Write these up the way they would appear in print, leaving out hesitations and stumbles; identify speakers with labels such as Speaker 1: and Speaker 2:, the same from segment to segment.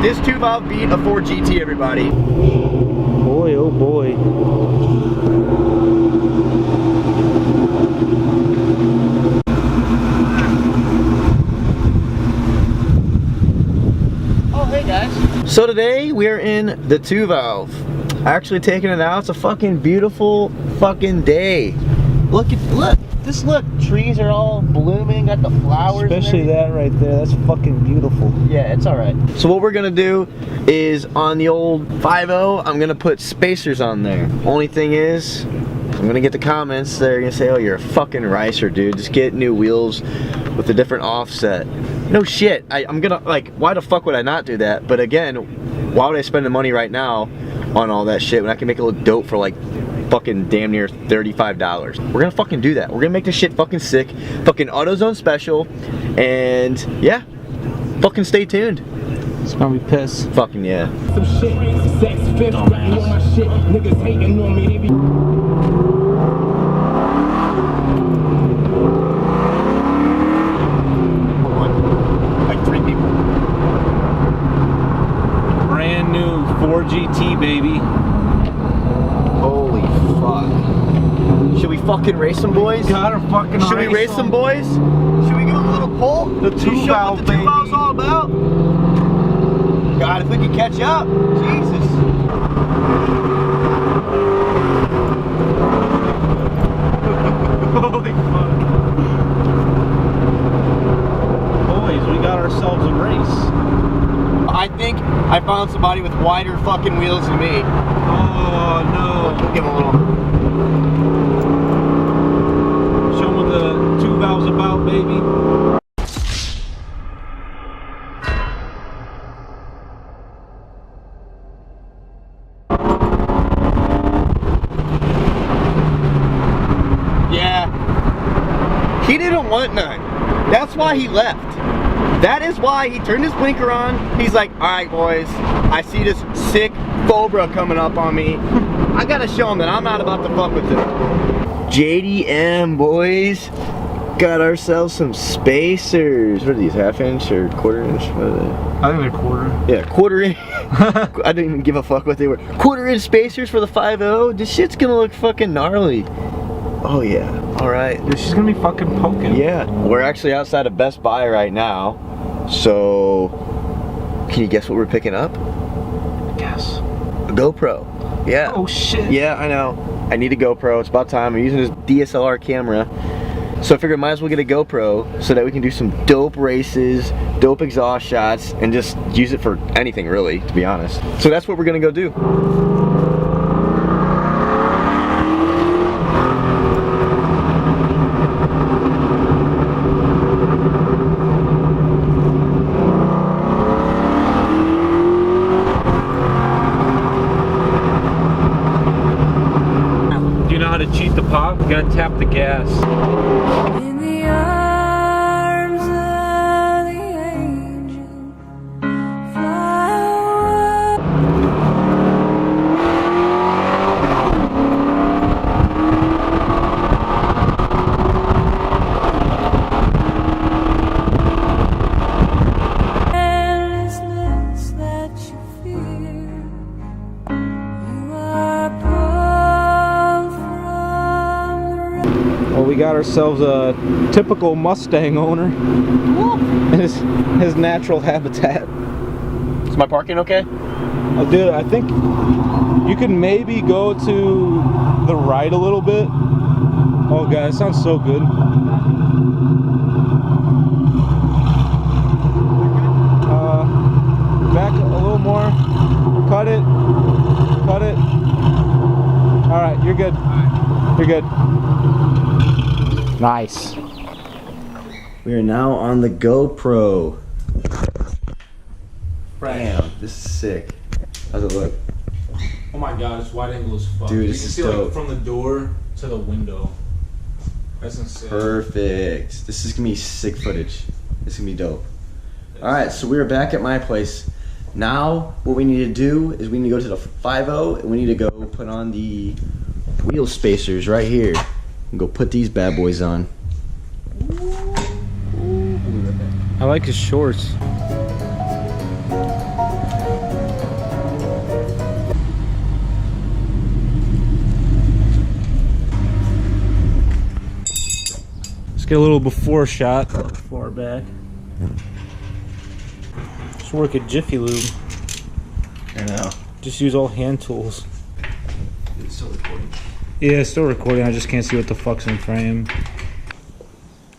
Speaker 1: This 2-valve beat a 4 GT, everybody.
Speaker 2: Boy, oh boy.
Speaker 1: Oh, hey guys. So today we are in the 2-valve. Actually taking it out. It's a fucking beautiful fucking day. Look, trees are all blooming, got the flowers.
Speaker 2: Especially that right there, that's fucking beautiful.
Speaker 1: Yeah, it's alright. So what we're gonna do is on the old 5.0, I'm gonna put spacers on there. Only thing is, I'm gonna get the comments that are gonna say, oh, you're a fucking ricer, dude. Just get new wheels with a different offset. No shit, I'm gonna, like, why the fuck would I not do that? But again, why would I spend the money right now on all that shit when I can make it look dope for like fucking damn near $35. We're gonna fucking do that. We're gonna make this shit fucking sick, fucking AutoZone special, and yeah, fucking stay tuned.
Speaker 2: It's gonna be piss.
Speaker 1: Fucking yeah.
Speaker 3: Some shit, sex, fifth, on my shit, niggas hating on me, they be.
Speaker 1: Like 3 people.
Speaker 2: Brand new 4 GT, baby.
Speaker 1: Holy fuck. Should we fucking race some boys?
Speaker 2: Gotta fucking
Speaker 1: Should we race some boys? Should we give them a little pull?
Speaker 2: The 2-valve,
Speaker 1: what the 2-valve's all about? God, if we could catch up. Jesus.
Speaker 2: Holy fuck. Boys, we got ourselves a race.
Speaker 1: I think I found somebody with wider fucking wheels than me.
Speaker 2: Oh no.
Speaker 1: Give him a little.
Speaker 2: Show them what the 2-valve's about, baby.
Speaker 1: Yeah. He didn't want none. That's why he left. That is why he turned his blinker on. He's like, alright boys, I see this sick Cobra coming up on me. I gotta show him that I'm not about to fuck with it. JDM, boys. Got ourselves some spacers. What are these, 1/2 inch or 1/4 inch? What are they?
Speaker 2: I think they're 1/4.
Speaker 1: Yeah, 1/4 inch. I didn't even give a fuck what they were. 1/4 inch spacers for the 5.0. This shit's gonna look fucking gnarly. Oh yeah, alright.
Speaker 2: This is gonna be fucking poking.
Speaker 1: Yeah, we're actually outside of Best Buy right now. So, can you guess what we're picking up?
Speaker 2: Yes.
Speaker 1: A GoPro. Yeah.
Speaker 2: Oh shit.
Speaker 1: Yeah, I know. I need a GoPro. It's about time. I'm using this DSLR camera. So I figured I might as well get a GoPro so that we can do some dope races, dope exhaust shots, and just use it for anything really, to be honest. So that's what we're gonna go do.
Speaker 2: To cheat the pop, you gotta tap the gas.
Speaker 4: In the arms of the angel, fly endlessness that you feel. You are
Speaker 2: Well, we got ourselves a typical Mustang owner in his natural habitat.
Speaker 1: Is my parking okay?
Speaker 2: Oh, dude, I think you can maybe go to the right a little bit. Oh, God, it sounds so good. Back a little more. Cut it. Cut it. All right, you're good. You're good. Nice.
Speaker 1: We are now on the GoPro. Damn, this is sick. How's it look?
Speaker 5: Oh my god, it's wide angle as fuck.
Speaker 1: Dude,
Speaker 5: you
Speaker 1: this
Speaker 5: can
Speaker 1: is
Speaker 5: see
Speaker 1: dope.
Speaker 5: like from the door to the window. That's insane.
Speaker 1: Perfect. This is gonna be sick footage. This is gonna be dope. Alright, so we're back at my place. Now, what we need to do is we need to go to the 5.0 and we need to go put on the wheel spacers right here. And go put these bad boys on.
Speaker 2: I like his shorts. Get a little before shot. Far back. Just work at Jiffy Lube.
Speaker 1: I know.
Speaker 2: Just use all hand tools.
Speaker 1: It's still recording.
Speaker 2: Yeah, it's still recording. I just can't see what the fuck's in frame.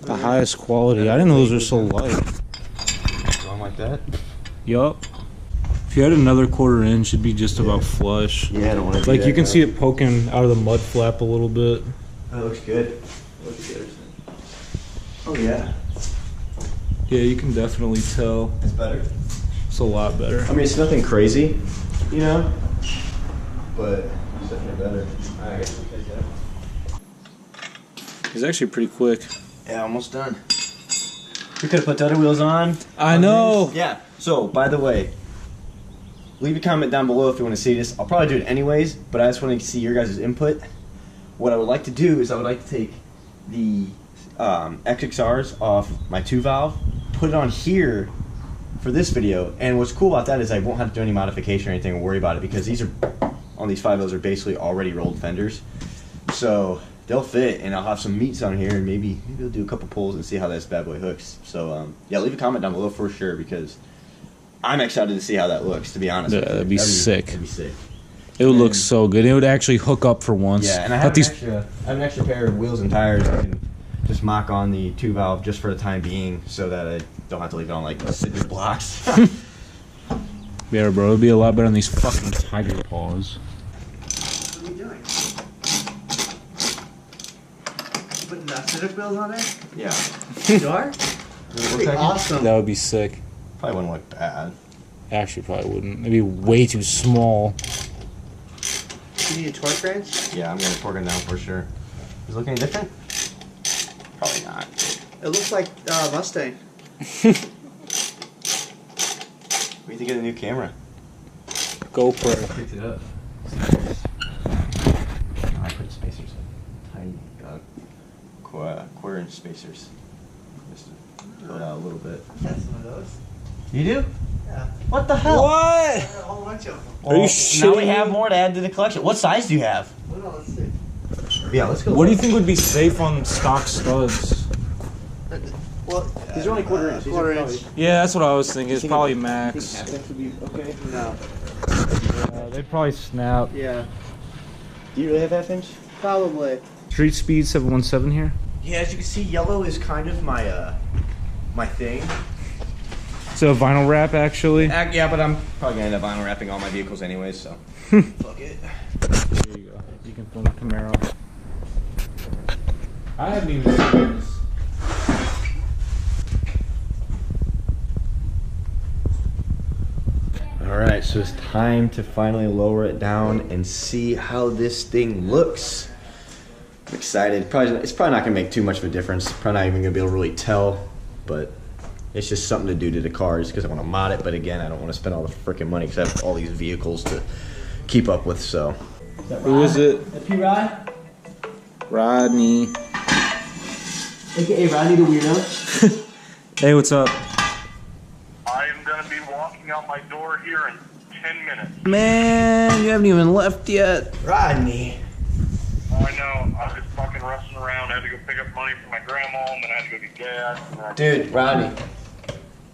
Speaker 2: The highest quality. I didn't know those were so light.
Speaker 1: Going like that?
Speaker 2: Yup. If you had another quarter inch, it'd be just about flush.
Speaker 1: Yeah, I don't want to do
Speaker 2: Like
Speaker 1: that,
Speaker 2: you can
Speaker 1: though.
Speaker 2: see it poking out of the mud flap a little bit.
Speaker 1: That looks good. Looks good. Oh yeah.
Speaker 2: Yeah, you can definitely tell.
Speaker 1: It's better.
Speaker 2: It's a lot better.
Speaker 1: I mean, it's nothing crazy, you know, but it's definitely better. I guess we could, yeah.
Speaker 2: It's actually pretty quick.
Speaker 1: Yeah, almost done. We could have put the other wheels on.
Speaker 2: I know.
Speaker 1: Yeah. So, by the way, leave a comment down below if you want to see this. I'll probably do it anyways, but I just want to see your guys' input. What I would like to do is I would like to take the XXRs off my 2-valve, put it on here for this video, and what's cool about that is I won't have to do any modification or anything or worry about it because these are, on these 5.0s are basically already rolled fenders. So they'll fit, and I'll have some meats on here, and maybe we'll do a couple pulls and see how this bad boy hooks. So yeah, leave a comment down below for sure because I'm excited to see how that looks, to be honest.
Speaker 2: Yeah,
Speaker 1: with you.
Speaker 2: that'd be sick.
Speaker 1: That'd be sick.
Speaker 2: It would look so good. It would actually hook up for once.
Speaker 1: Yeah, and I have, I have an extra pair of wheels and tires I can just mock on the 2-valve just for the time being so that I don't have to leave it on like cinder blocks.
Speaker 2: Yeah, bro. It'd be a lot better than these fucking tiger paws.
Speaker 1: What are you doing? Putting the cinder wheels on there? Yeah. You are? That'd awesome.
Speaker 2: That would be sick.
Speaker 1: Probably wouldn't look bad.
Speaker 2: Actually, probably wouldn't. It'd be way too small.
Speaker 6: You need a torque wrench?
Speaker 1: Yeah, I'm gonna torque it down for sure. Does it look any different? Probably not.
Speaker 6: It looks like Mustang.
Speaker 1: What do you think of the new camera?
Speaker 2: GoPro.
Speaker 1: Picked it up. I put spacers in. Tiny quarter-inch spacers. Just to fill it out a little bit.
Speaker 6: That's one of those.
Speaker 1: You do?
Speaker 6: Yeah.
Speaker 1: What the hell?
Speaker 2: What?
Speaker 6: I got a whole bunch of them.
Speaker 2: Are you
Speaker 1: Now we
Speaker 2: shitting
Speaker 1: have
Speaker 2: me?
Speaker 1: more to add to the collection. What size do you have?
Speaker 6: Well, no, let's see.
Speaker 1: Yeah, let's go.
Speaker 2: What do you think would be safe on stock studs?
Speaker 6: Well,
Speaker 1: These are only quarter inch. These are
Speaker 6: quarter
Speaker 1: probably-
Speaker 6: inch.
Speaker 2: Yeah, that's what I was thinking. It's probably max.
Speaker 6: That should be okay. No.
Speaker 2: They'd probably snap.
Speaker 6: Yeah.
Speaker 1: Do you really have half-inch?
Speaker 6: Probably.
Speaker 2: Street speed 717 here.
Speaker 1: Yeah, as you can see, yellow is kind of my my thing.
Speaker 2: It's a vinyl wrap, actually.
Speaker 1: Yeah, but I'm probably gonna end up vinyl wrapping all my vehicles anyways, so fuck it.
Speaker 2: There you go. You can film the Camaro. I haven't even seen this.
Speaker 1: Alright, so it's time to finally lower it down and see how this thing looks. I'm excited. It's probably not gonna make too much of a difference. Probably not even gonna be able to really tell, but it's just something to do to the cars because I want to mod it. But again, I don't want to spend all the freaking money because I have all these vehicles to keep up with. So,
Speaker 2: Who is it?
Speaker 1: P-Rod?
Speaker 2: Rodney.
Speaker 1: AKA Rodney the Weirdo.
Speaker 2: Hey, what's up?
Speaker 7: I am going to be walking out my door here in 10 minutes.
Speaker 2: Man, you haven't even left yet.
Speaker 1: Rodney.
Speaker 7: Oh, I know. I was just fucking wrestling around. I had to go pick up money from my grandma, and then I had to go get gas. And then I
Speaker 1: Dude, Rodney.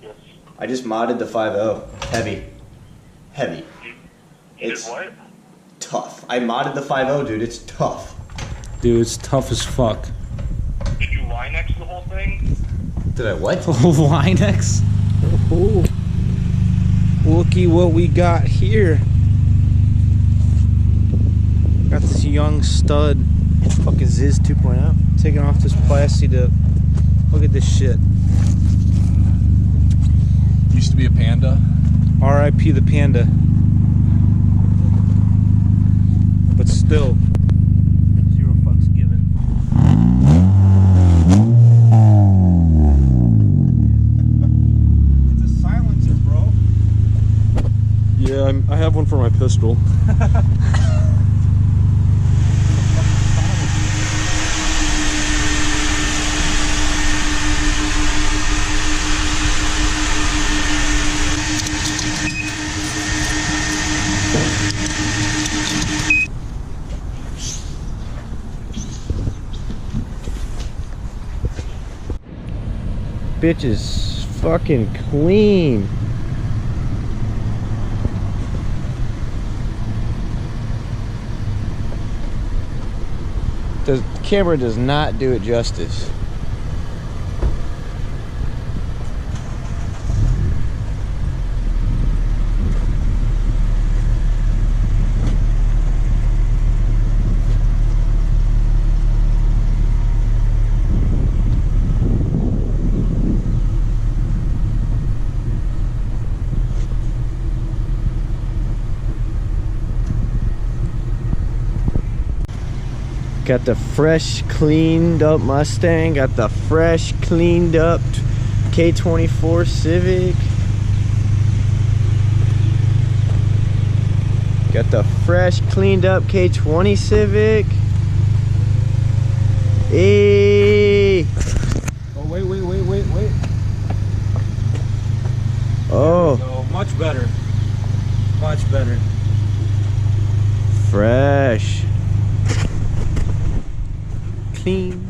Speaker 7: Yes.
Speaker 1: I just modded the 5.0. Heavy.
Speaker 7: You
Speaker 1: It's
Speaker 7: did what?
Speaker 1: tough. I modded the 5.0, dude. It's tough.
Speaker 2: Dude, it's tough as fuck.
Speaker 7: Did you Linex the whole thing?
Speaker 1: Did I what?
Speaker 2: Linex? Oh, looky what we got here. Got this young stud.
Speaker 1: Fucking Ziz 2.0.
Speaker 2: Taking off this plasti dip. Look at this shit.
Speaker 5: Used to be a Panda.
Speaker 2: R.I.P. the Panda. But still, 0 fucks given. It's a silencer, bro.
Speaker 8: Yeah, I have one for my pistol.
Speaker 1: bitch is fucking clean. The camera does not do it justice. Got the fresh, cleaned up Mustang. Got the fresh, cleaned up K24 Civic. Got the fresh, cleaned up K20 Civic. Hey.
Speaker 2: Oh, wait.
Speaker 1: Oh.
Speaker 2: Oh, much better. Much better.
Speaker 1: Fresh. Clean.